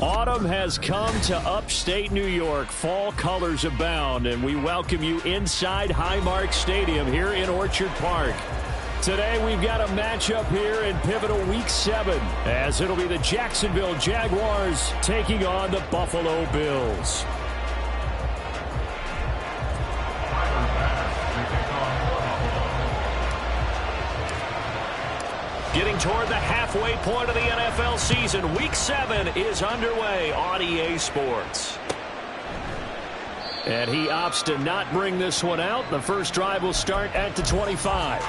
Autumn has come to upstate New York. Fall colors abound, and we welcome you inside Highmark Stadium here in Orchard Park. Today we've got a matchup here in pivotal Week 7, as it'll be the Jacksonville Jaguars taking on the Buffalo Bills. Getting toward the halfway point of the NFL season, Week 7 is underway on EA Sports. And he opts to not bring this one out. The first drive will start at the 25.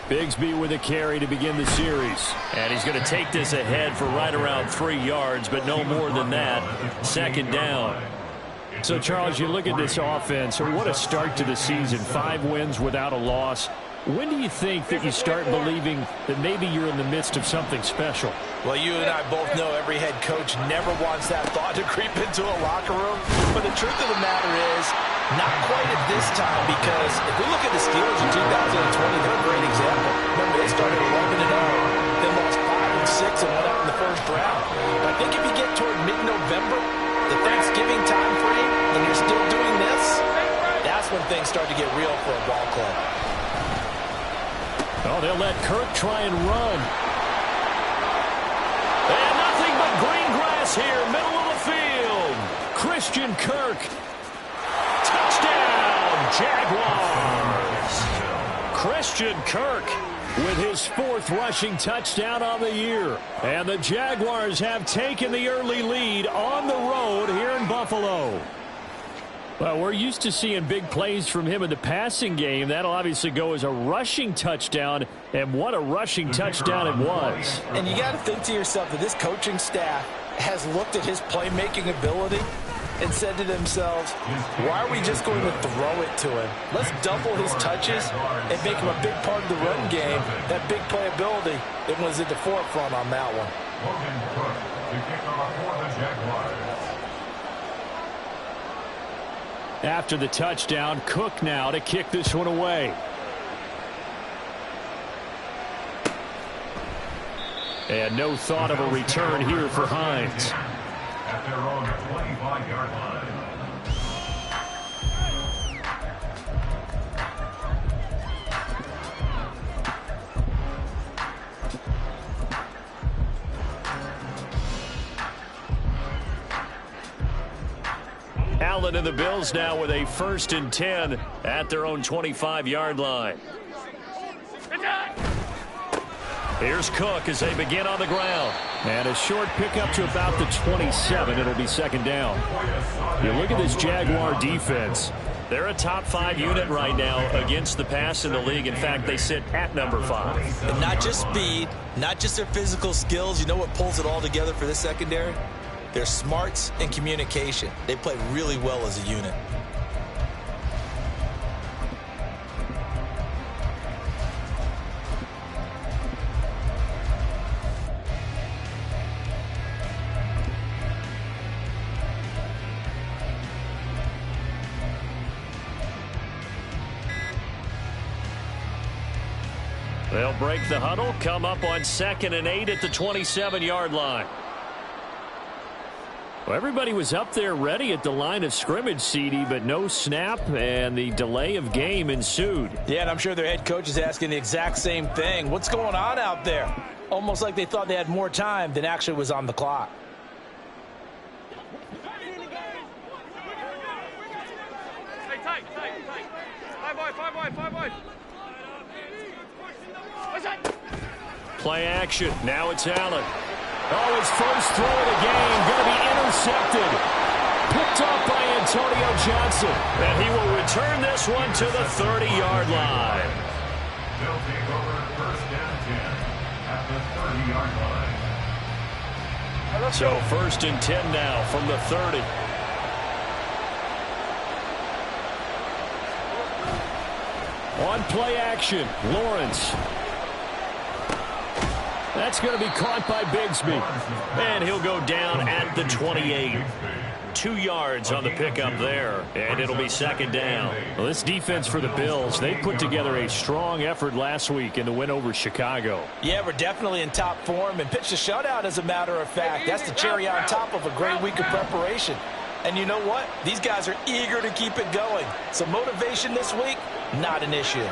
Bigsby with a carry to begin the series. And he's going to take this ahead for right around 3 yards, but no more than that. Second down. So, Charles, you look at this offense, what a start to the season. 5 wins without a loss. When do you think that you start believing that maybe you're in the midst of something special? Well, you and I both know every head coach never wants that thought to creep into a locker room. But the truth of the matter is, not quite at this time, because if we look at the Steelers in 2020, they're a great example. Remember, they started 11-0, then lost 5-6 and went out in the first round. But I think if you get toward mid-November, the Thanksgiving time frame, and you're still doing this, that's when things start to get real for a ball club. Oh, they'll let Kirk try and run. And nothing but green grass here, middle of the field. Christian Kirk. Touchdown, Jaguars. Christian Kirk with his 4th rushing touchdown on the year. And the Jaguars have taken the early lead on the road here in Buffalo. Well, we're used to seeing big plays from him in the passing game. That'll obviously go as a rushing touchdown, and what a rushing touchdown it was. And you got to think to yourself that this coaching staff has looked at his playmaking ability and said to themselves, why are we just going to throw it to him? Let's double his touches and make him a big part of the run game. That big playability that was at the forefront on that one. After the touchdown, Cook now to kick this one away. And no thought of a return here for Hines. at their own 25-yard line. Allen and the Bills now with a 1st and 10 at their own 25-yard line. Here's Cook as they begin on the ground. And a short pickup to about the 27. It'll be 2nd down. You look at this Jaguar defense. They're a top 5 unit right now against the pass in the league. In fact, they sit at number 5. And not just speed, not just their physical skills. You know what pulls it all together for this secondary? Their smarts and communication. They play really well as a unit. They'll break the huddle, come up on 2nd and 8 at the 27-yard line. Well, everybody was up there ready at the line of scrimmage, CD, but no snap, and the delay of game ensued. Yeah, and I'm sure their head coach is asking the exact same thing. What's going on out there? Almost like they thought they had more time than actually was on the clock. Hey, tight. 5 wide. Play action. Now it's Allen. Oh, his first throw of the game going to be intercepted. Picked off by Antonio Johnson. And he will return this one to the 30-yard line. They'll take over 1st and 10 at the 30-yard line. So 1st and 10 now from the 30. On play action, Lawrence. That's going to be caught by Bigsby. And he'll go down at the 28. 2 yards on the pickup there. And it'll be 2nd down. Well, this defense for the Bills, they put together a strong effort last week in the win over Chicago. Yeah, we're definitely in top form and pitched a shutout, as a matter of fact. That's the cherry on top of a great week of preparation. And you know what? These guys are eager to keep it going. So motivation this week, not an issue.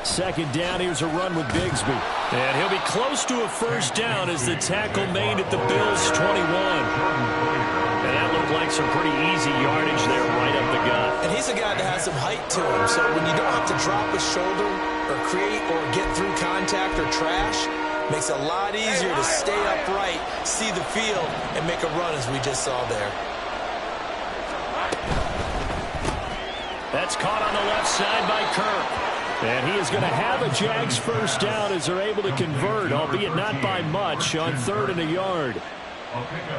2nd down, here's a run with Bigsby. And he'll be close to a 1st down as the tackle made at the Bills' 21. And that looked like some pretty easy yardage there right up the gut. And he's a guy that has some height to him, so when you don't have to drop his shoulder or create or get through contact or trash, makes it a lot easier to stay upright, see the field, and make a run as we just saw there. That's caught on the left side by Kirk. And he is going to have a Jags 1st down as they're able to convert, albeit not by much, on 3rd and a yard.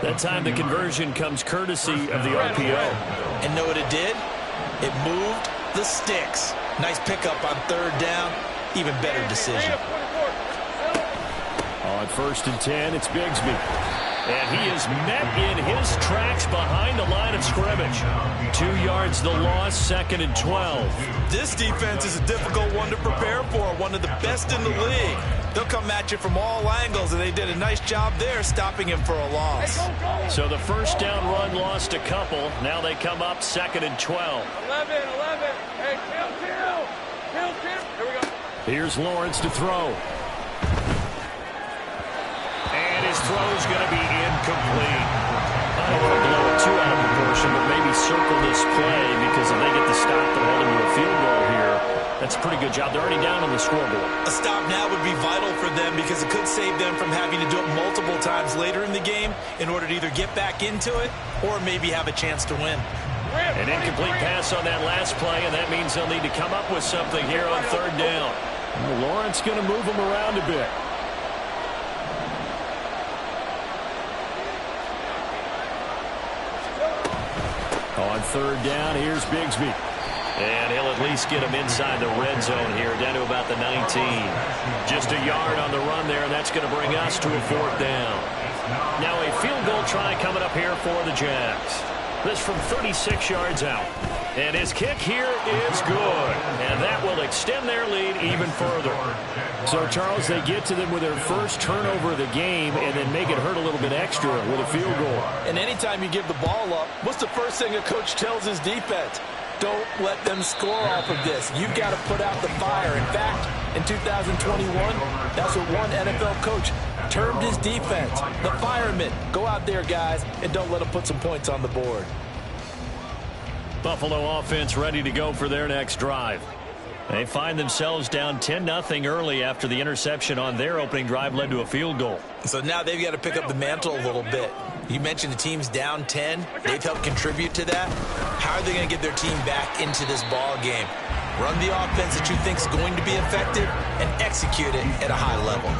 That time the conversion comes courtesy of the RPO. And know what it did? It moved the sticks. Nice pickup on 3rd down. Even better decision. On 1st and 10, it's Bigsby. And he is met in his tracks behind the line of scrimmage. 2 yards the loss, 2nd and 12. This defense is a difficult one to prepare for, one of the best in the league. They'll come at you from all angles, and they did a nice job there stopping him for a loss. So the 1st down run lost a couple. Now they come up 2nd and 12. 11. Hey, kill. Here we go. Here's Lawrence to throw. And his throw's going to be incomplete. I don't want to blow it too out of proportion, but maybe circle this play, because if they get the stop to hold him to a field goal here, that's a pretty good job. They're already down on the scoreboard. A stop now would be vital for them, because it could save them from having to do it multiple times later in the game in order to either get back into it or maybe have a chance to win. An incomplete pass on that last play, and that means they'll need to come up with something here on 3rd down. Lawrence going to move them around a bit. On 3rd down, here's Bigsby. And he'll at least get him inside the red zone here, down to about the 19. Just a yard on the run there, and that's going to bring us to a 4th down. Now a field goal try coming up here for the Jags. This from 36 yards out. And his kick here is good. And that will extend their lead even further. So, Charles, they get to them with their first turnover of the game and then make it hurt a little bit extra with a field goal. And anytime you give the ball up, what's the first thing a coach tells his defense? Don't let them score off of this. You've got to put out the fire. In fact, in 2021, that's what one NFL coach termed his defense. The firemen. Go out there, guys, and don't let them put some points on the board. Buffalo offense ready to go for their next drive. They find themselves down 10-0 early after the interception on their opening drive led to a field goal. So now they've got to pick up the mantle a little bit. You mentioned the team's down 10. They've helped contribute to that. How are they going to get their team back into this ball game? Run the offense that you think is going to be effective and execute it at a high level.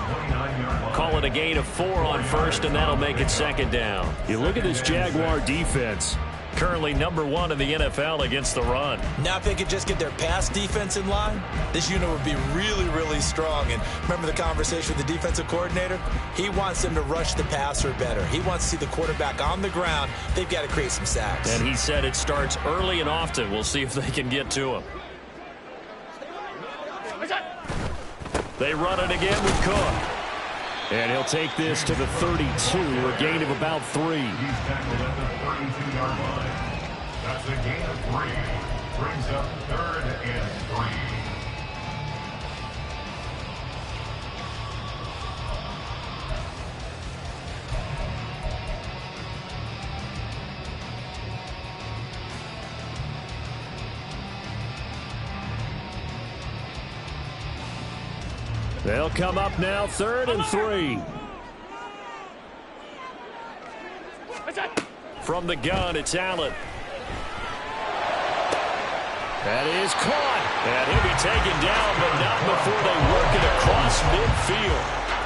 Call it a gain of 4 on first, and that'll make it second down. You look at this Jaguar defense. Currently number 1 in the NFL against the run. Now if they could just get their pass defense in line, this unit would be really, really strong. And remember the conversation with the defensive coordinator? He wants them to rush the passer better. He wants to see the quarterback on the ground. They've got to create some sacks. And he said it starts early and often. We'll see if they can get to him. They run it again with Cook. And he'll take this to the 32, a gain of about 3. He's tackled at the 32-yard line. That's a gain of 3. Brings up 3rd and 3. They'll come up now, 3rd and 3. From the gun, it's Allen. That is caught. And he'll be taken down, but not before they work it across midfield.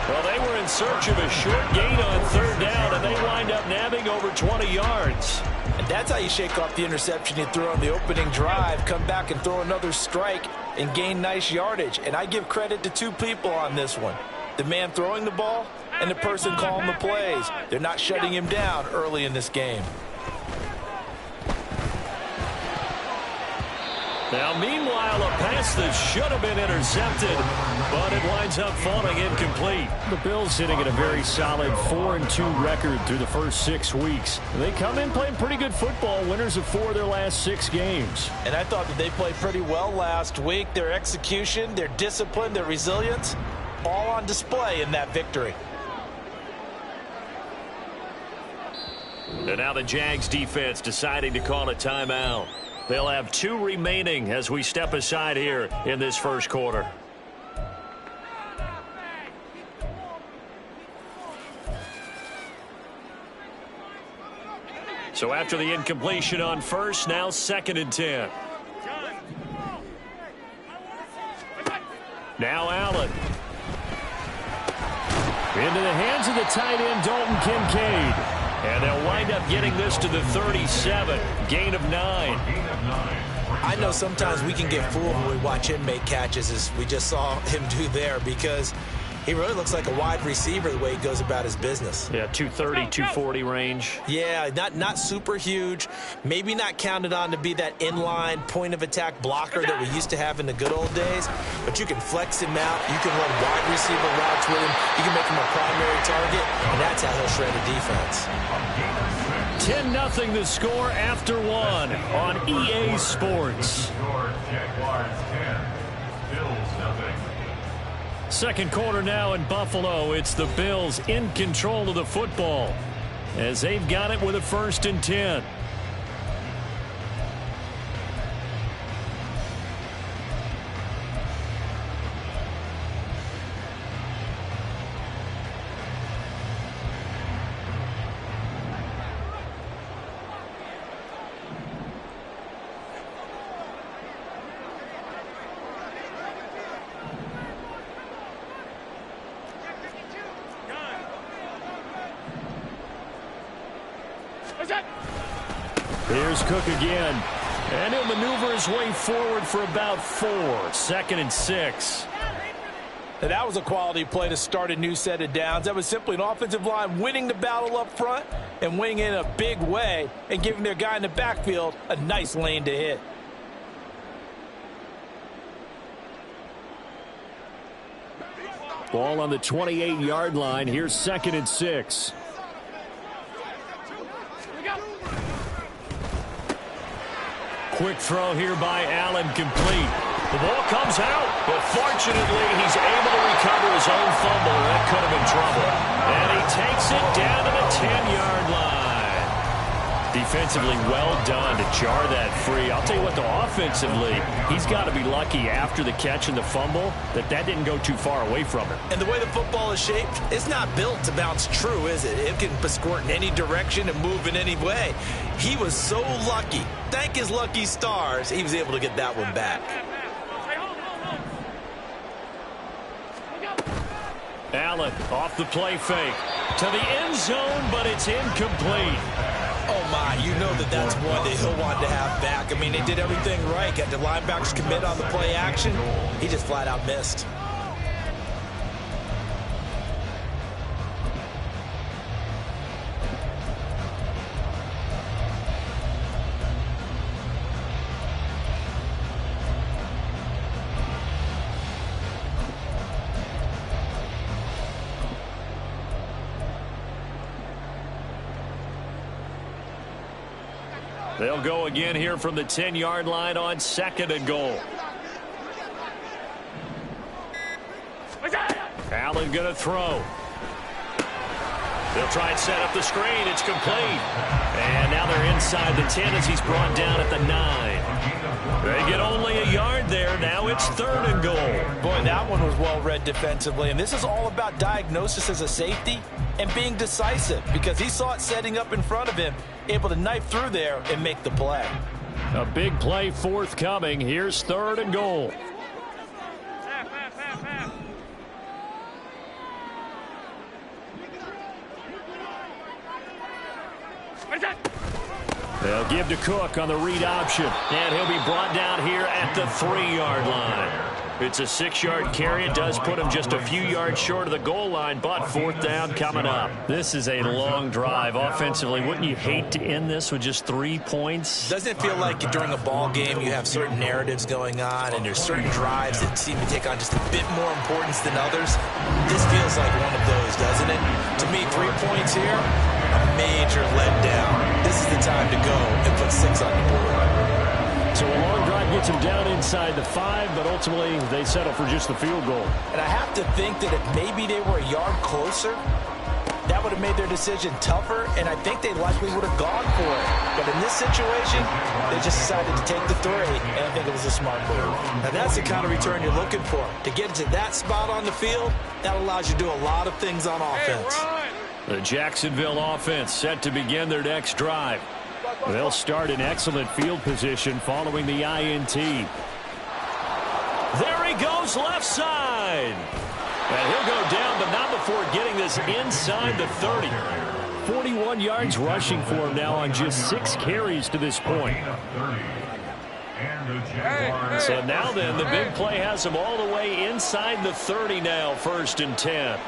Well, they were in search of a short gain on 3rd down, and they wind up nabbing over 20 yards. And that's how you shake off the interception you threw on the opening drive, come back and throw another strike and gain nice yardage. And I give credit to 2 people on this one. The man throwing the ball and the person calling the plays. They're not shutting him down early in this game. Now, meanwhile, a pass that should have been intercepted, but it winds up falling incomplete. The Bills sitting at a very solid 4-2 record through the first 6 weeks. They come in playing pretty good football, winners of 4 of their last 6 games. And I thought that they played pretty well last week. Their execution, their discipline, their resilience, all on display in that victory. And now the Jags defense deciding to call a timeout. They'll have 2 remaining as we step aside here in this first quarter. So after the incompletion on first, now 2nd and 10. Now Allen. Into the hands of the tight end, Dalton Kincaid. And they'll wind up getting this to the 37. Gain of 9. I know sometimes we can get fooled when we watch him make catches, as we just saw him do there, because he really looks like a wide receiver the way he goes about his business. Yeah, 230, 240 range. Yeah, not super huge. Maybe not counted on to be that inline point-of-attack blocker that we used to have in the good old days. But you can flex him out. You can run wide receiver routes with him. You can make him a primary target, and that's how he'll shred a defense. 10-0 the score after 1 on EA Sports. Jaguars 10, Bills 0. Second quarter now in Buffalo. It's the Bills in control of the football as they've got it with a 1st and 10. Here's Cook again. And he'll maneuver his way forward for about 4. 2nd and 6. Now, that was a quality play to start a new set of downs. That was simply an offensive line winning the battle up front and winning in a big way and giving their guy in the backfield a nice lane to hit. Ball on the 28-yard line. Here's 2nd and 6. Quick throw here by Allen, complete. The ball comes out, but fortunately he's able to recover his own fumble. That could have been trouble. And he takes it down to the 10-yard line. Defensively well done to jar that free. I'll tell you what, though, offensively, he's got to be lucky after the catch and the fumble that didn't go too far away from him. And the way the football is shaped, it's not built to bounce true, is it? It can squirt in any direction and move in any way. He was so lucky. Thank his lucky stars, he was able to get that one back. Allen off the play fake to the end zone, but it's incomplete. Oh, my, you know that's one that he'll want to have back. I mean, they did everything right. Got the linebackers commit on the play action. He just flat out missed. They'll go again here from the 10-yard line on 2nd and goal. Allen going to throw. They'll try and set up the screen. It's complete. And now they're inside the 10 as he's brought down at the 9. They get only a yard there. Now it's 3rd and goal. Boy, that one was well read defensively. And this is all about diagnosis as a safety and being decisive, because he saw it setting up in front of him, able to knife through there and make the play. A big play forthcoming. Here's 3rd and goal. They'll give to Cook on the read option, and he'll be brought down here at the 3-yard line. It's a 6-yard carry. It does put him just a few yards short of the goal line, but 4th down coming up. This is a long drive offensively. Wouldn't you hate to end this with just 3 points? Doesn't it feel like during a ball game you have certain narratives going on and there's certain drives that seem to take on just a bit more importance than others? This feels like one of those, doesn't it? To me, 3 points here, a major letdown. This is the time to go and put 6 on the board. So a long drive gets him down inside the 5, but ultimately they settle for just the field goal. And I have to think that if maybe they were a yard closer, that would have made their decision tougher, and I think they likely would have gone for it. But in this situation, they just decided to take the 3, and I think it was a smart move. Now that's the kind of return you're looking for. To get to that spot on the field, that allows you to do a lot of things on offense. The Jacksonville offense set to begin their next drive. They'll start in excellent field position following the INT. There he goes left side. And he'll go down, but not before getting this inside the 30. 41 yards rushing for him now on just 6 carries to this point. So now then, the big play has him all the way inside the 30 now, 1st and 10.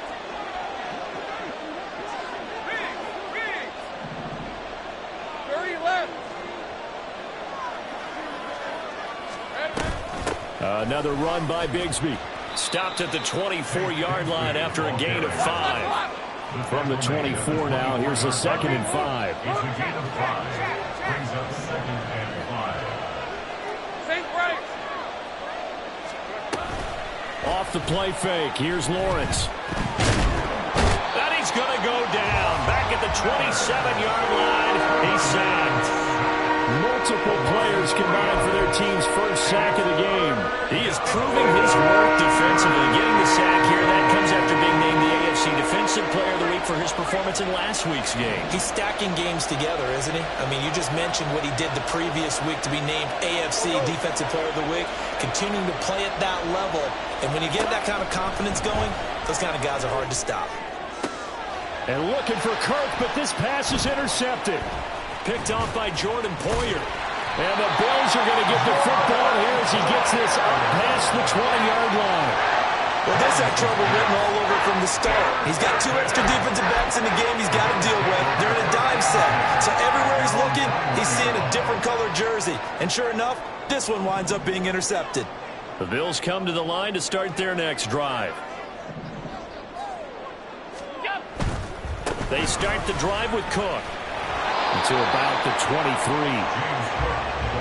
Another run by Bigsby. Stopped at the 24-yard line after a gain of 5. From the 24 now, here's a 2nd and 5. It's a gain of 5. Brings up 2nd and 5. Off the play fake, here's Lawrence. And he's going to go down. Back at the 27-yard line, he's sacked. Multiple players combined for their team's first sack of the game. He is proving his worth defensively. Getting the sack here, that comes after being named the AFC Defensive Player of the Week for his performance in last week's game. He's stacking games together, isn't he? I mean, you just mentioned what he did the previous week to be named AFC Defensive Player of the Week. Continuing to play at that level. And when you get that kind of confidence going, those kind of guys are hard to stop. And looking for Kirk, but this pass is intercepted. Picked off by Jordan Poyer. And the Bills are going to get the football here as he gets this up past the 20-yard line. Well, this had trouble written all over from the start. He's got 2 extra defensive backs in the game he's got to deal with. They're in a dime set. So everywhere he's looking, he's seeing a different colored jersey. And sure enough, this one winds up being intercepted. The Bills come to the line to start their next drive. They start the drive with Cook until about the 23.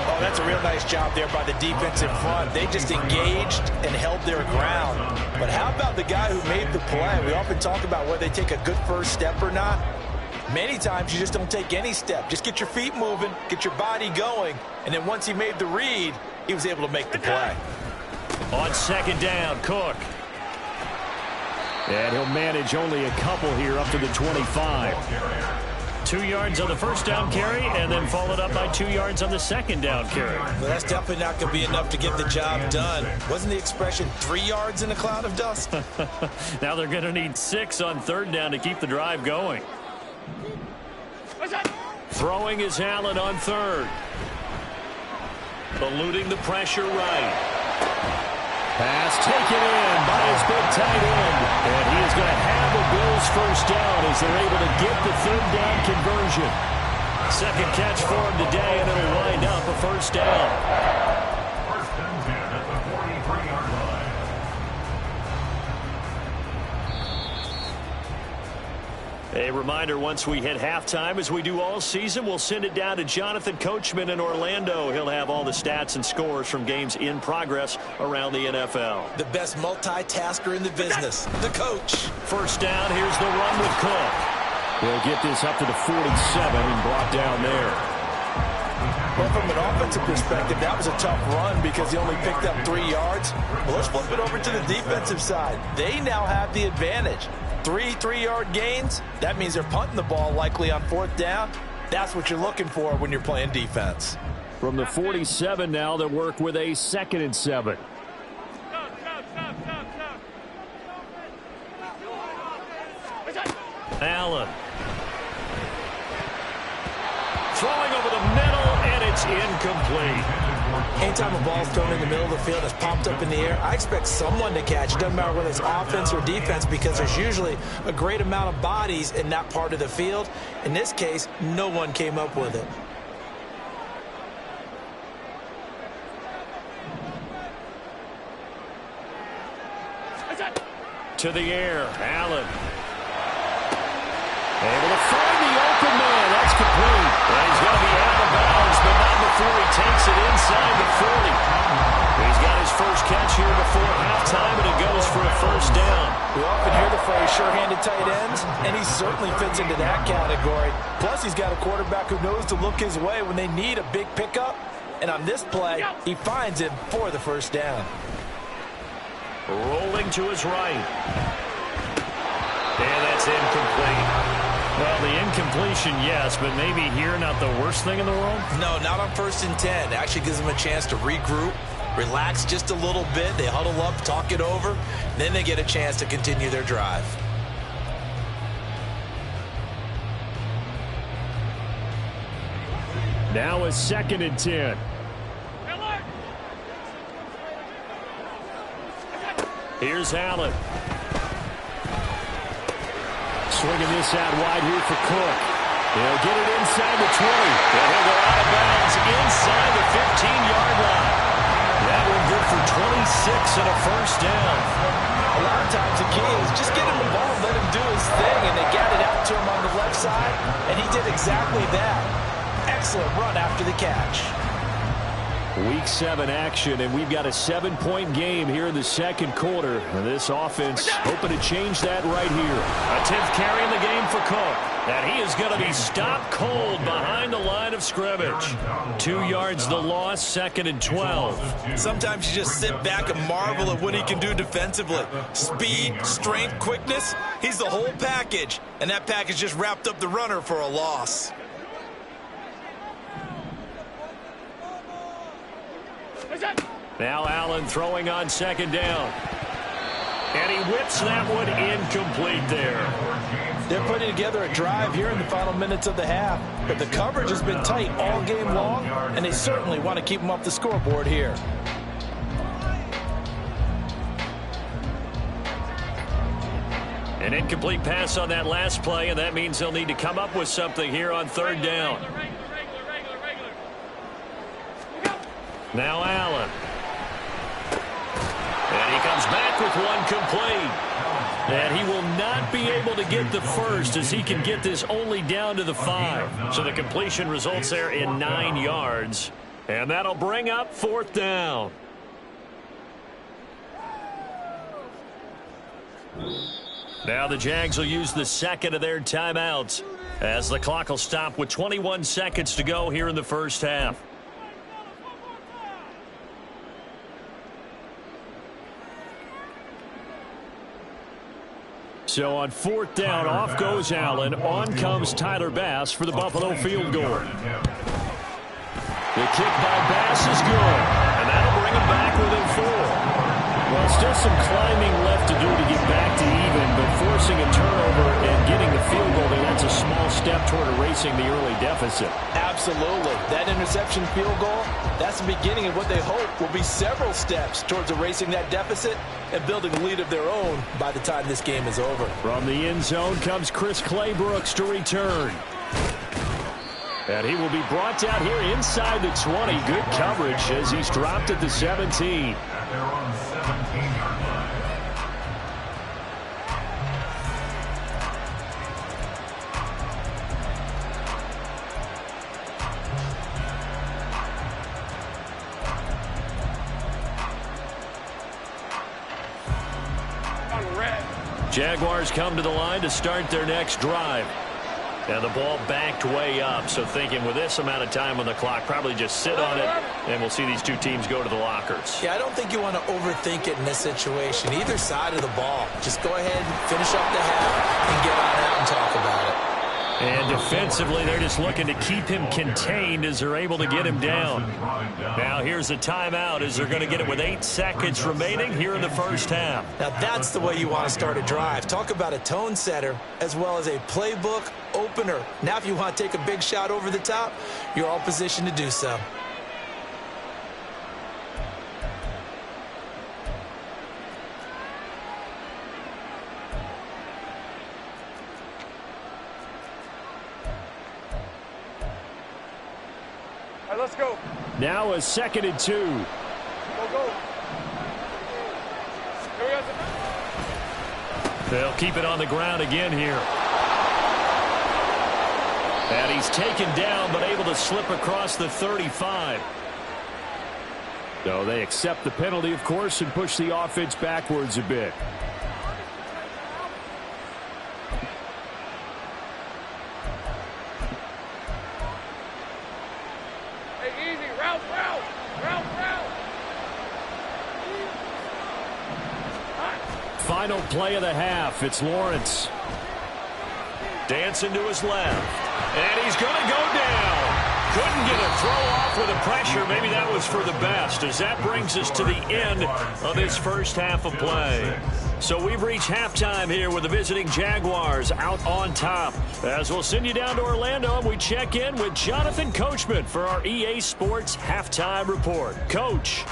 Oh, that's a real nice job there by the defense in front. They just engaged and held their ground. But how about the guy who made the play? We often talk about whether they take a good first step or not. Many times you just don't take any step. Just get your feet moving, get your body going, and then once he made the read, he was able to make the play. On second down, Cook. And he'll manage only a couple here up to the 25. 2 yards on the first down carry, and then followed up by 2 yards on the second down carry. Well, that's definitely not going to be enough to get the job done. Wasn't the expression 3 yards in a cloud of dust? Now they're going to need 6 on third down to keep the drive going. Throwing is Allen on third. Eluding the pressure right. Pass taken in by his big tight end. And he is going to have the Bills first down as they're able to get the third down conversion. Second catch for him today, and it'll wind up a first down. First and 10 at the 43-yard line. A reminder, once we hit halftime, as we do all season, we'll send it down to Jonathan Coachman in Orlando. He'll have all the stats and scores from games in progress around the NFL. The best multitasker in the business, the coach. First down, here's the run with Cook. He'll get this up to the 47 and brought down there. Well, from an offensive perspective, that was a tough run because he only picked up 3 yards. Well, let's flip it over to the defensive side. They now have the advantage. 3 3-yard gains, that means they're punting the ball likely on fourth down. That's what you're looking for when you're playing defense. From the 47 now, they work with a 2nd and 7. Allen. Throwing over the middle, and it's incomplete. Anytime a ball's thrown in the middle of the field, it's popped up in the air, I expect someone to catch. It doesn't matter whether it's offense or defense because there's usually a great amount of bodies in that part of the field. In this case, no one came up with it. To the air, Allen. Able to find the open man. That's complete. And he's going to be out of bounds, but not before he takes it inside the 40. He's got his first catch here before halftime, and it goes for a first down. We often hear the phrase sure-handed tight ends, and he certainly fits into that category. Plus, he's got a quarterback who knows to look his way when they need a big pickup. And on this play, he finds him for the first down. Rolling to his right. And that's incomplete. Well, the incompletion, yes, but maybe here not the worst thing in the world? No, not on 1st and 10. It actually gives them a chance to regroup, relax just a little bit. They huddle up, talk it over. Then they get a chance to continue their drive. Now a 2nd and 10. Here's Allen. Swinging this out wide here for Cook. He'll get it inside the 20. And he'll go out of bounds inside the 15-yard line. That one good for 26 and a first down. A lot of times the key is just get him the ball and let him do his thing. And they got it out to him on the left side. And he did exactly that. Excellent run after the catch. Week 7 action, and we've got a 7-point game here in the second quarter. And this offense hoping to change that right here. A 10th carry in the game for Cook. And he is going to be stopped cold behind the line of scrimmage. 2 yards the loss, 2nd and 12. Sometimes you just sit back and marvel at what he can do defensively. Speed, strength, quickness, he's the whole package. And that package just wrapped up the runner for a loss. Now Allen throwing on 2nd down. And he whips that one incomplete there. They're putting together a drive here in the final minutes of the half. But the coverage has been tight all game long, and they certainly want to keep them off the scoreboard here. An incomplete pass on that last play, and that means they'll need to come up with something here on 3rd down. Now Allen. And he comes back with one complete. And he will not be able to get the first as he can get this only down to the 5. So the completion results there in 9 yards. And that'll bring up 4th down. Now the Jags will use the second of their timeouts as the clock will stop with 21 seconds to go here in the first half. So on 4th down, off goes Allen. On comes Tyler Bass for the Buffalo field goal. The kick by Bass is good, and that'll bring him back within 4. Well, still some climbing left to do to get back to even, but forcing a turnover and getting the field goal, that's a small step toward erasing the early deficit. Absolutely. That interception field goal, that's the beginning of what they hope will be several steps towards erasing that deficit and building a lead of their own by the time this game is over. From the end zone comes Chris Claybrooks to return. And he will be brought down here inside the 20. Good coverage as he's dropped at the 17. At their own 17-yard line. Jaguars come to the line to start their next drive. And the ball backed way up, so thinking with this amount of time on the clock, probably just sit on it, and we'll see these two teams go to the lockers. Yeah, I don't think you want to overthink it in this situation. Either side of the ball. Just go ahead and finish up the half and get on out and talk about it. And defensively, they're just looking to keep him contained as they're able to get him down. Now here's a timeout as they're going to get it with 8 seconds remaining here in the first half. Now that's the way you want to start a drive. Talk about a tone setter as well as a playbook opener. Now if you want to take a big shot over the top, you're all positioned to do so. All right, let's go. Now a 2nd and 2. Go, go. Here we go. They'll keep it on the ground again here. And he's taken down, but able to slip across the 35. So they accept the penalty, of course, and push the offense backwards a bit. Hey, easy. Route. Final play of the half. It's Lawrence. Dancing to his left. And he's going to go down. Couldn't get a throw off with the pressure. Maybe that was for the best, as that brings us to the end of this first half of play. So we've reached halftime here with the visiting Jaguars out on top. As we'll send you down to Orlando, and we check in with Jonathan Coachman for our EA Sports Halftime Report. Coach.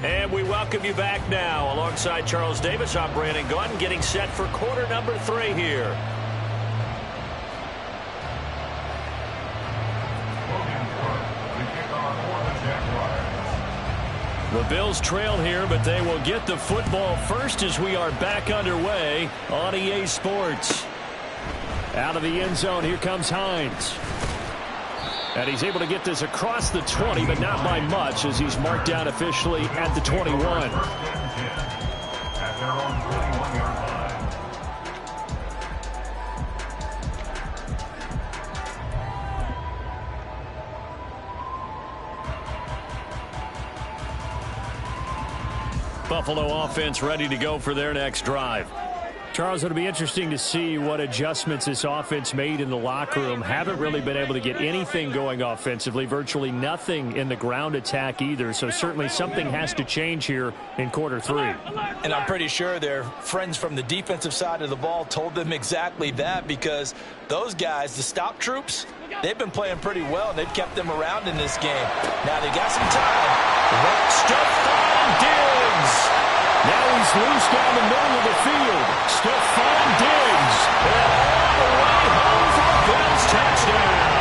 And we welcome you back now. Alongside Charles Davis, I'm Brandon Gunn, getting set for quarter number 3 here. The Bills trail here, but they will get the football first as we are back underway on EA Sports. Out of the end zone, here comes Hines. And he's able to get this across the 20, but not by much, as he's marked down officially at the 21. At their own 21-yard line. Buffalo offense ready to go for their next drive. Charles, it'll be interesting to see what adjustments this offense made in the locker room. Haven't really been able to get anything going offensively, virtually nothing in the ground attack either. So certainly something has to change here in quarter 3. And I'm pretty sure their friends from the defensive side of the ball told them exactly that, because those guys, the stop troops, they've been playing pretty well. They've kept them around in this game. Now they got some time. Stephon Diggs. Now he's loose down the middle of the field. Stephon Diggs. And all the way home for a Bills touchdown.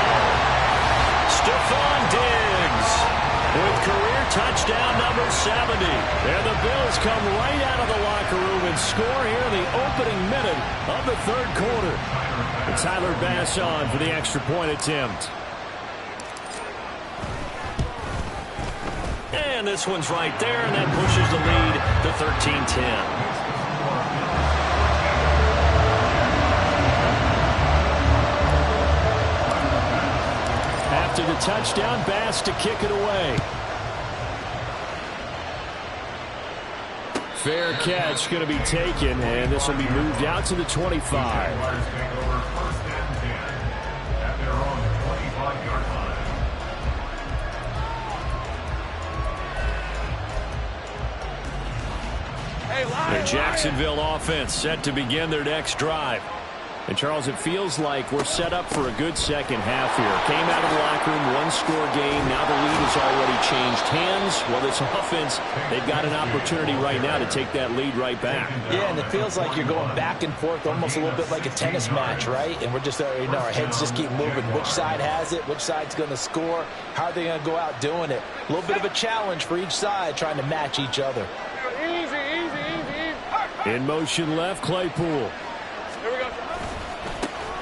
score here in the opening minute of the third quarter. And Tyler Bass on for the extra point attempt. And this one's right there, and that pushes the lead to 13-10. After the touchdown, Bass to kick it away. Fair catch going to be taken, and this will be moved out to the 25. The Jacksonville offense set to begin their next drive. And, Charles, it feels like we're set up for a good second half here. Came out of the locker room, one-score game. Now the lead has already changed hands. Well, this offense, they've got an opportunity right now to take that lead right back. Yeah, and it feels like you're going back and forth almost a little bit like a tennis match, right? And we're just, our heads just keep moving. Which side has it? Which side's going to score? How are they going to go out doing it? A little bit of a challenge for each side trying to match each other. Easy. In motion left, Claypool. Here we go.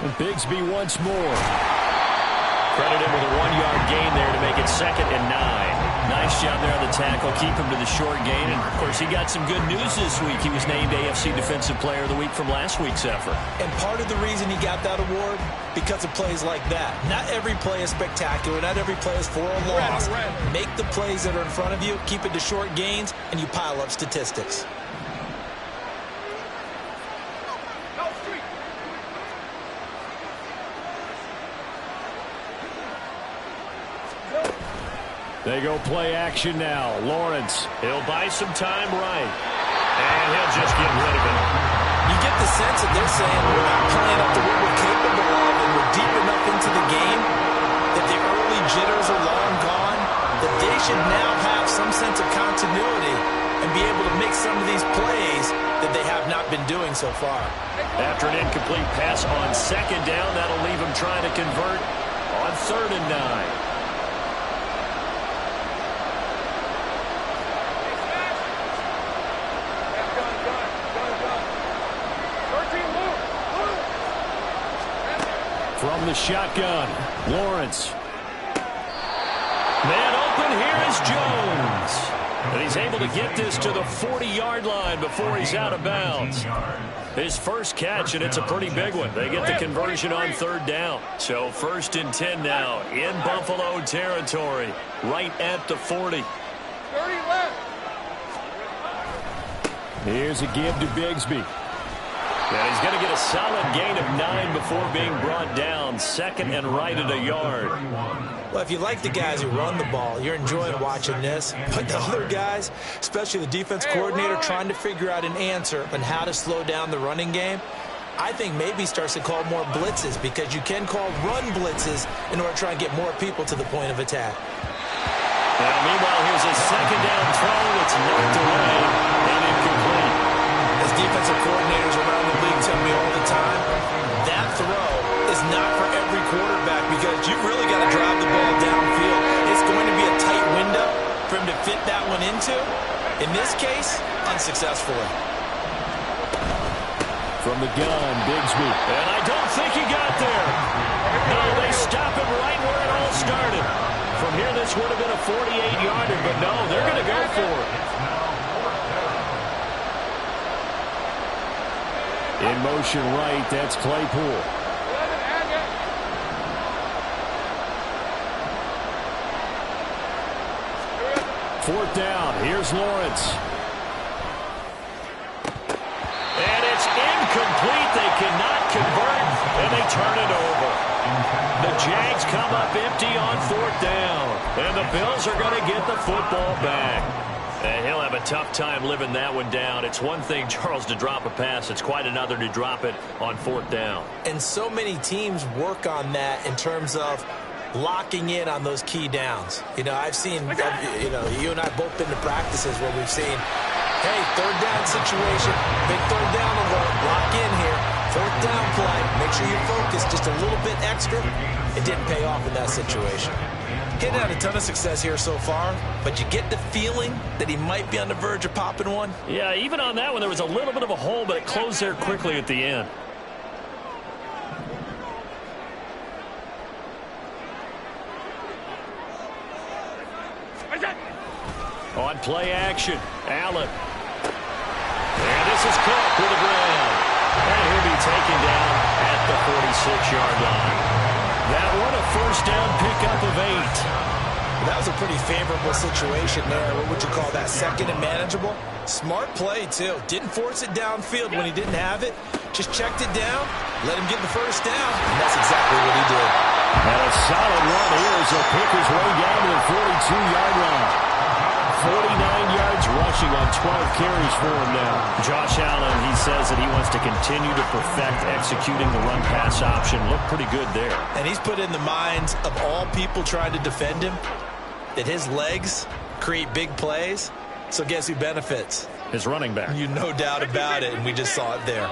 And Bigsby once more. Credited with a 1-yard gain there to make it 2nd and 9. Nice job there on the tackle. Keep him to the short gain. And, of course, he got some good news this week. He was named AFC Defensive Player of the Week from last week's effort. And part of the reason he got that award, because of plays like that. Not every play is spectacular. Not every play is for a loss. Make the plays that are in front of you, keep it to short gains, and you pile up statistics. They go play action now. Lawrence, he'll buy some time right. And he'll just get rid of it. You get the sense that they're saying we're not playing up to what we're capable of, and we're deep enough into the game that the early jitters are long gone, that they should now have some sense of continuity and be able to make some of these plays that they have not been doing so far. After an incomplete pass on 2nd down, that'll leave him trying to convert on 3rd and 9. From the shotgun, Lawrence. Man open, here is Jones. And he's able to get this to the 40-yard line before he's out of bounds. His first catch, and it's a pretty big one. They get the conversion on 3rd down. So 1st and 10 now in Buffalo territory, right at the 40. 30 left. Here's a give to Bigsby. And he's going to get a solid gain of 9 before being brought down. 2nd and right at a yard. Well, if you like the guys who run the ball, you're enjoying watching this. But the other guys, especially the defense coordinator, trying to figure out an answer on how to slow down the running game, I think maybe starts to call more blitzes, because you can call run blitzes in order to try and get more people to the point of attack. Now, meanwhile, here's a 2nd down throw that's knocked away and incomplete. As defensive coordinators around the league tell me all the time, that throw is not for every quarterback, because you've really got to drive the ball downfield. It's going to be a tight window for him to fit that one into. In this case, unsuccessfully. From the gun, Bigsby. And I don't think he got there. No, they stop him right where it all started. From here, this would have been a 48-yarder, but no, they're going to go for it. In motion right, that's Claypool. 4th down, here's Lawrence. And it's incomplete. They cannot convert, and they turn it over. The Jags come up empty on 4th down, and the Bills are going to get the football back. And he'll have a tough time living that one down. It's one thing, Charles, to drop a pass. It's quite another to drop it on 4th down. And so many teams work on that in terms of locking in on those key downs. I've seen, you and I both been to practices where we've seen, hey, 3rd down situation, big 3rd down alert, lock in here, 4th down play, make sure you focus just a little bit extra. It didn't pay off in that situation. He hadn't had a ton of success here so far, but you get the feeling that he might be on the verge of popping one. Yeah, even on that one, there was a little bit of a hole, but it closed there quickly at the end. On play action, Allen. And this is Cook with a grab. And he'll be taken down at the 46-yard line. That one a first down pickup of 8. That was a pretty favorable situation there. What would you call that? Second and manageable? Smart play, too. Didn't force it downfield when he didn't have it. Just checked it down, let him get the first down, and that's exactly what he did. And a solid run here as he'll pick his way down to the 42-yard line. 49 yards rushing on 12 carries for him now. Josh Allen, he says that he wants to continue to perfect executing the run-pass option. Looked pretty good there. And he's put in the minds of all people trying to defend him that his legs create big plays. So guess who benefits? His running back. You no doubt about it, and we just saw it there.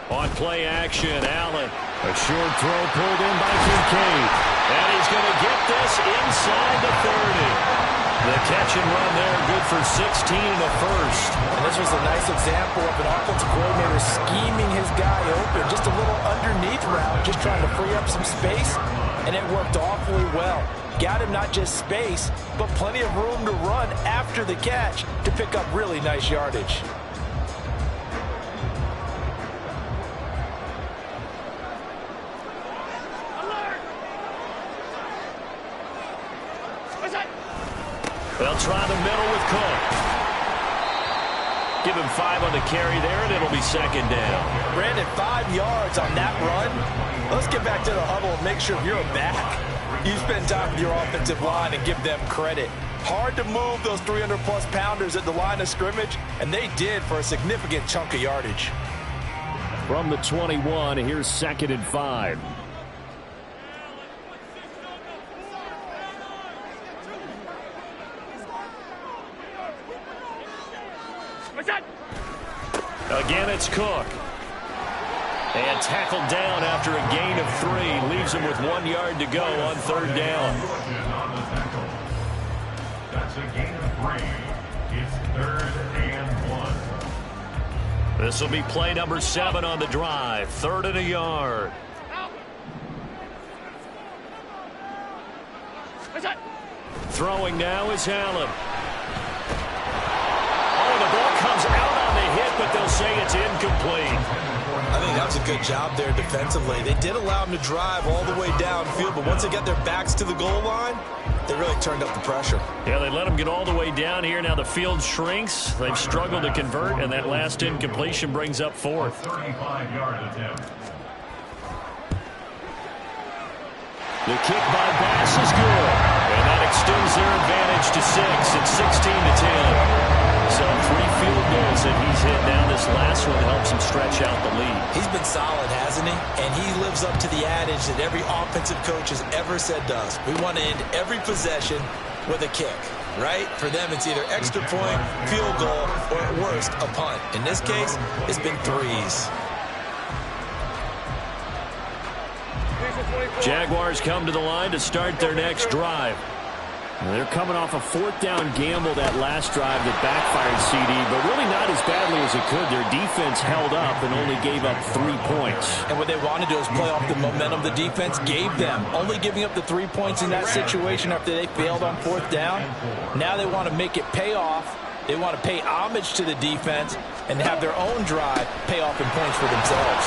On play action, Allen. A short throw pulled in by Kincaid. And he's going to get this inside the 30. The catch and run there, good for 16 and a first. And this was a nice example of an offensive coordinator scheming his guy open. Just a little underneath route, just trying to free up some space. And it worked awfully well. Got him not just space, but plenty of room to run after the catch to pick up really nice yardage. They'll try the middle with Cook. Give him 5 on the carry there, and it'll be second down. Brandon, 5 yards on that run. Let's get back to the huddle and make sure you're back. You spend time with your offensive line and give them credit. Hard to move those 300-plus pounders at the line of scrimmage, and they did for a significant chunk of yardage. From the 21, here's second and 5. Again, it's Cook. And tackled down after a gain of 3. Leaves him with 1 yard to go on third down. That's a gain of 3. It's 3rd and 1. This will be play number 7 on the drive. 3rd and a yard. Throwing now is Allen. Oh, the ball comes out on the hit, but they'll say it's incomplete. I think that was a good job there defensively. They did allow them to drive all the way downfield, but once they got their backs to the goal line, they really turned up the pressure. Yeah, they let them get all the way down here. Now the field shrinks. They've struggled to convert, and that last incompletion brings up 4th. 35-yard attempt. The kick by Bass is good. And that extends their advantage to 6. It's 16-10. So 3 field goals that he's hit now. This last one helps him stretch out the lead. He's been solid, hasn't he? And he lives up to the adage that every offensive coach has ever said to us. We want to end every possession with a kick, right? For them, it's either extra point, field goal, or at worst, a punt. In this case, it's been 3s. Jaguars come to the line to start their next drive. They're coming off a 4th down gamble that last drive that backfired CD, but really not as badly as it could. Their defense held up and only gave up 3 points. And what they want to do is play off the momentum the defense gave them. Only giving up the 3 points in that situation after they failed on 4th down. Now they want to make it pay off. They want to pay homage to the defense and have their own drive pay off in points for themselves.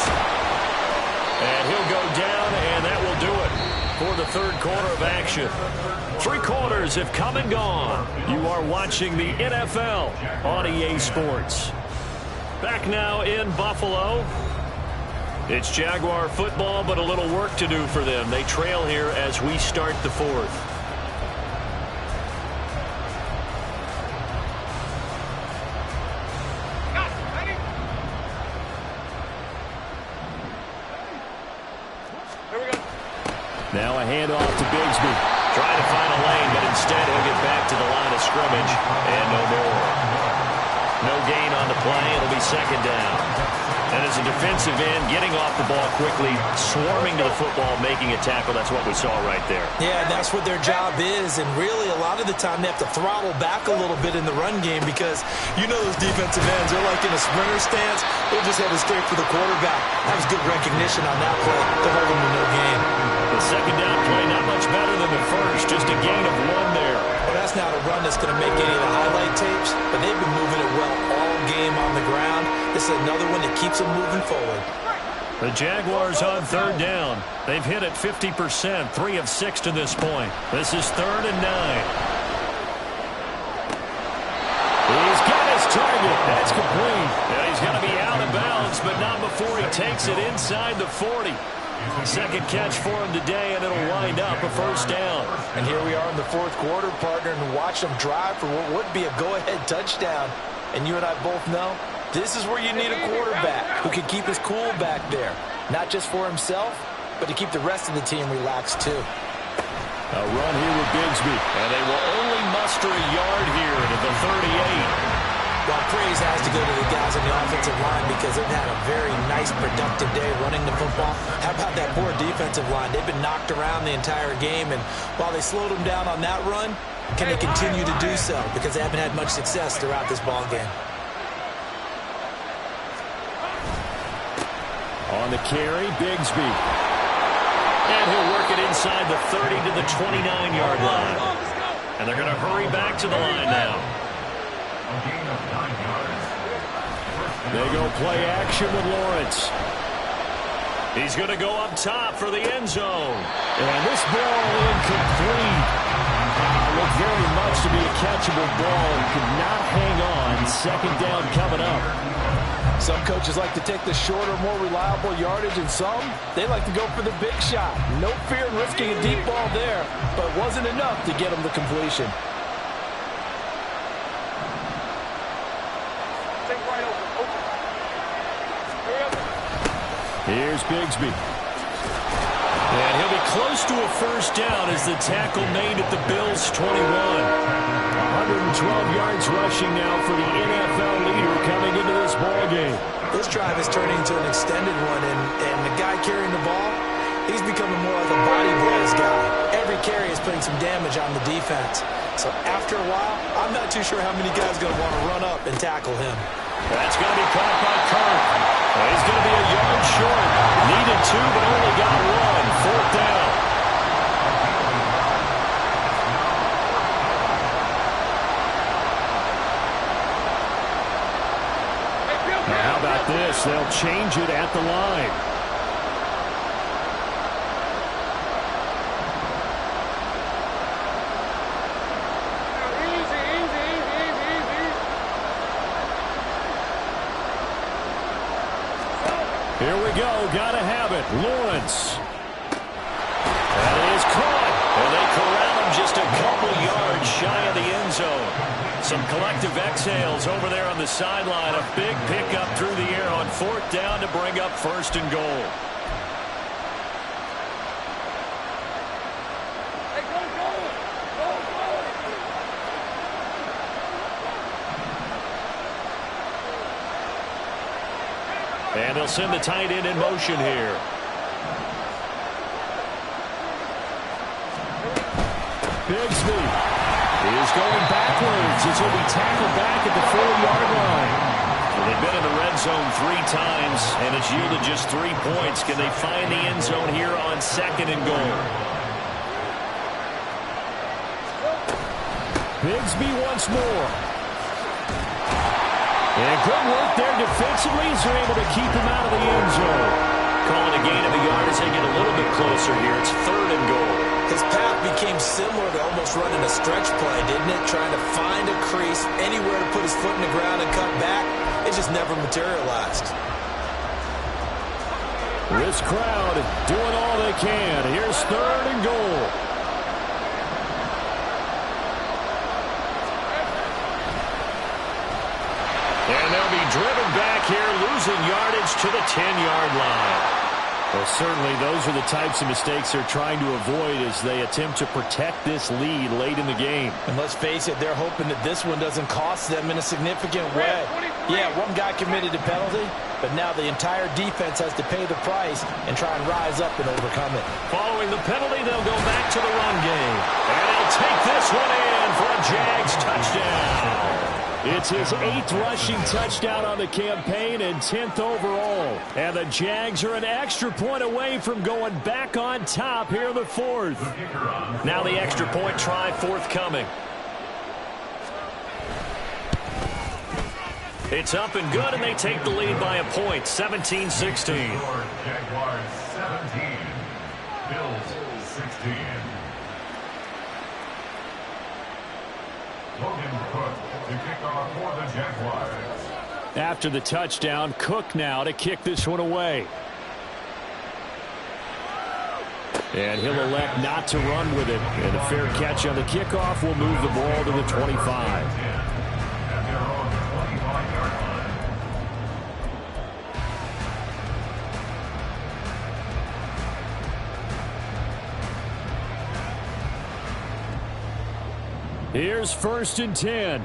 And he'll go down, and that will do it for the 3rd quarter of action. 3 quarters have come and gone. You are watching the NFL on EA Sports. Back now in Buffalo. It's Jaguar football, but a little work to do for them. They trail here as we start the 4th. Now a handoff to Bigsby. Trying to find a lane, but instead he'll get back to the line of scrimmage. And no more. No gain on the play. It'll be second down. And as a defensive end, getting off the ball quickly, swarming to the football, making a tackle, that's what we saw right there. Yeah, and that's what their job is. And really, a lot of the time, they have to throttle back a little bit in the run game because you know those defensive ends, they're like in a sprinter stance. They're just headed straight for the quarterback. That was good recognition on that play to hold them to no gain. The second down play not much better than the first, just a gain of 1 there. Well, that's not a run that's going to make any of the highlight tapes, but they've been moving it well all game on the ground. This is another one that keeps them moving forward. The Jaguars on third down. They've hit it 50%, 3 of 6 to this point. This is 3rd and 9. He's got his target. That's complete. Yeah, he's going to be out of bounds, but not before he takes it inside the 40. Second catch for him today, and it'll wind up a first down. And here we are in the fourth quarter, partner, and watch them drive for what would be a go-ahead touchdown. And you and I both know this is where you need a quarterback who can keep his cool back there. Not just for himself, but to keep the rest of the team relaxed too. A run here with Bigsby, and they will only muster a yard here to the 38. Well, praise has to go to the guys on the offensive line because they've had a very nice, productive day running the football. How about that poor defensive line? They've been knocked around the entire game, and while they slowed them down on that run, can they continue to do so? Because they haven't had much success throughout this ball game. On the carry, Bigsby. And he'll work it inside the 30 to the 29-yard line. And they're going to hurry back to the line now. They go play action with Lawrence. He's going to go up top for the end zone. And this ball incomplete. Looked very much to be a catchable ball. Could not hang on. Second down coming up. Some coaches like to take the shorter, more reliable yardage, and some, they like to go for the big shot. No fear in risking a deep ball there, but it wasn't enough to get them the completion. Here's Bigsby. And he'll be close to a first down as the tackle made at the Bills' 21. 112 yards rushing now for the NFL leader coming into this ballgame. This drive is turning into an extended one, and the guy carrying the ball, he's becoming more like a body blows guy. Every carry is putting some damage on the defense. So after a while, I'm not too sure how many guys are going to want to run up and tackle him. That's going to be caught by Kirk. Well, he's going to be a yard short. Needed 2, but only got 1. Fourth down. Now, how about this? They'll change it at the line. Here we go. Gotta have it. Lawrence. That is caught. And they corral him just a couple yards shy of the end zone. Some collective exhales over there on the sideline. A big pickup through the air on fourth down to bring up first and goal. And they'll send the tight end in motion here. Bigsby is going backwards as he'll be tackled back at the 4-yard line. Well, they've been in the red zone 3 times, and it's yielded just 3 points. Can they find the end zone here on second and goal? Bigsby once more. And good work there defensively as they're able to keep him out of the end zone. Calling a gain of a yard as they get a little bit closer here. It's third and goal. His path became similar to almost running a stretch play, didn't it? Trying to find a crease, anywhere to put his foot in the ground and cut back. It just never materialized. This crowd doing all they can. Here's third and goal. And they'll be driven back here, losing yardage to the 10-yard line. Well, certainly those are the types of mistakes they're trying to avoid as they attempt to protect this lead late in the game. And let's face it, they're hoping that this one doesn't cost them in a significant way. Yeah, one guy committed a penalty, but now the entire defense has to pay the price and try and rise up and overcome it. Following the penalty, they'll go back to the run game. And he'll take this one in for a Jags touchdown. It's his 8th rushing touchdown on the campaign and 10th overall. And the Jags are an extra point away from going back on top here in the 4th. Now the extra point try forthcoming. It's up and good, and they take the lead by a point, 17-16. Jaguars 17, Bills 16. Logan Cook to kick off for the Jaguars. After the touchdown, Cook now to kick this one away. And he'll elect not to run with it. And a fair catch on the kickoff will move the ball to the 25. Here's 1st and 10.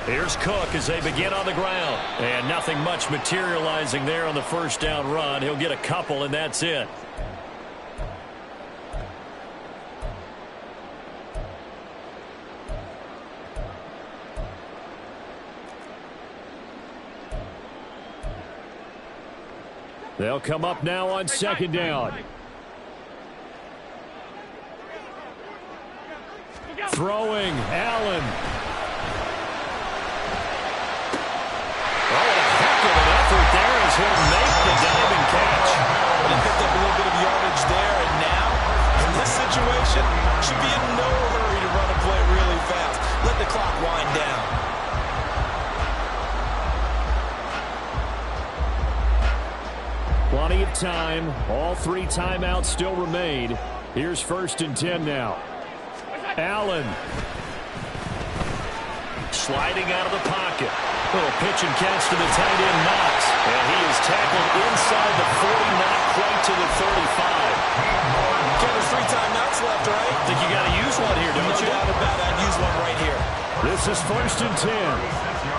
Here's Cook as they begin on the ground. And nothing much materializing there on the first down run. He'll get a couple, and that's it. They'll come up now on 2nd down. Throwing, Allen. Oh, a heck of an effort there as he'll make the diving catch. But he picked up a little bit of yardage there, and now, in this situation, should be in no hurry to run a play really fast. Let the clock wind down. Plenty of time. All 3 timeouts still remain. Here's 1st and 10 now. Allen. Sliding out of the pocket. Little pitch and catch to the tight end, Knox. And he is tackled inside the 40, not quite to the 35. Ken, there's 3 timeouts left, right? Think you got to use one here, don't you? No doubt about it. I'd use one right here. This is 1st and 10.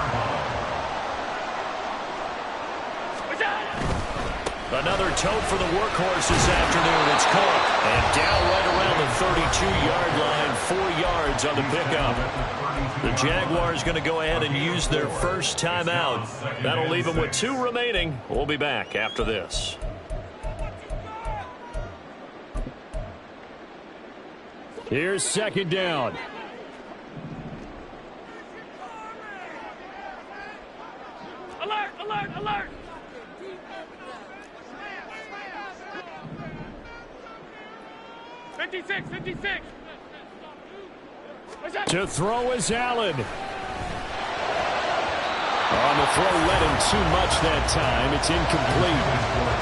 Another tote for the workhorse this afternoon. It's Cook. And down right around the 32-yard line, 4 yards on the pickup. The Jaguars going to go ahead and use their first timeout. That'll leave them with 2 remaining. We'll be back after this. Here's 2nd down. Alert, alert, alert! To throw is Allen. On the throw, led him too much that time. It's incomplete.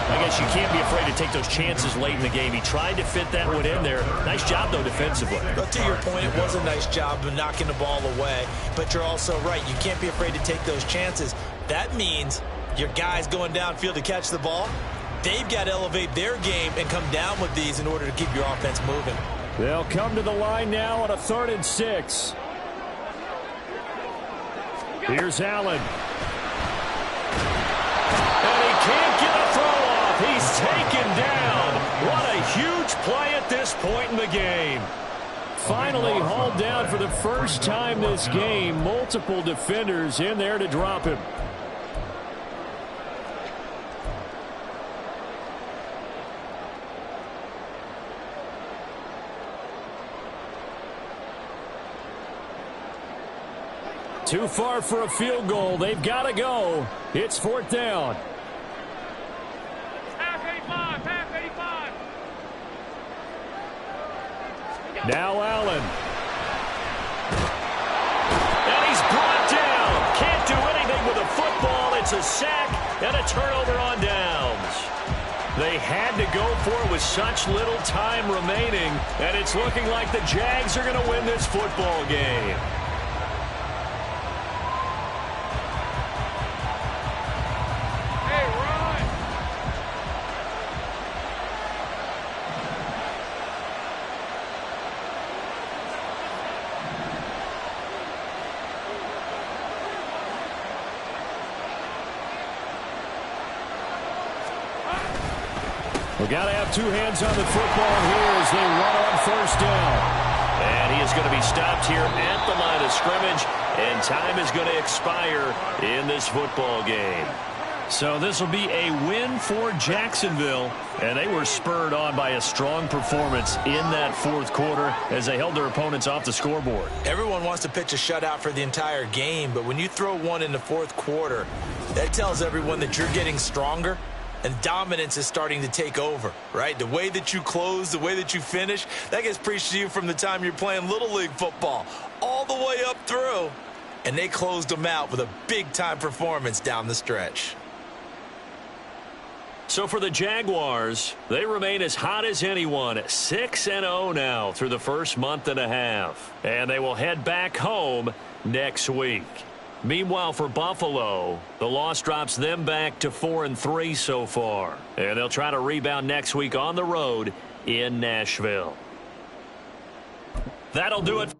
I guess you can't be afraid to take those chances late in the game. He tried to fit that one in there. Nice job, though, defensively. But to your point, it was a nice job of knocking the ball away. But you're also right. You can't be afraid to take those chances. That means your guys going downfield to catch the ball, they've got to elevate their game and come down with these in order to keep your offense moving. They'll come to the line now on a 3rd and 6. Here's Allen. And he can't get a throw off. He's taken down. What a huge play at this point in the game. Finally hauled down for the first time this game. Multiple defenders in there to drop him. Too far for a field goal. They've got to go. It's 4th down. Half 85, half 85. Now Allen. And he's brought down. Can't do anything with a football. It's a sack and a turnover on downs. They had to go for it with such little time remaining, and it's looking like the Jags are going to win this football game. We got to have two hands on the football here as they run on first down. And he is going to be stopped here at the line of scrimmage, and time is going to expire in this football game. So this will be a win for Jacksonville, and they were spurred on by a strong performance in that fourth quarter as they held their opponents off the scoreboard. Everyone wants to pitch a shutout for the entire game, but when you throw one in the fourth quarter, that tells everyone that you're getting stronger and dominance is starting to take over, right? The way that you close, the way that you finish, that gets preached to you from the time you're playing Little League football all the way up through, and they closed them out with a big-time performance down the stretch. So for the Jaguars, they remain as hot as anyone, 6-0 now through the first month and a half. And they will head back home next week. Meanwhile, for Buffalo, the loss drops them back to 4-3 so far. And they'll try to rebound next week on the road in Nashville. That'll do it.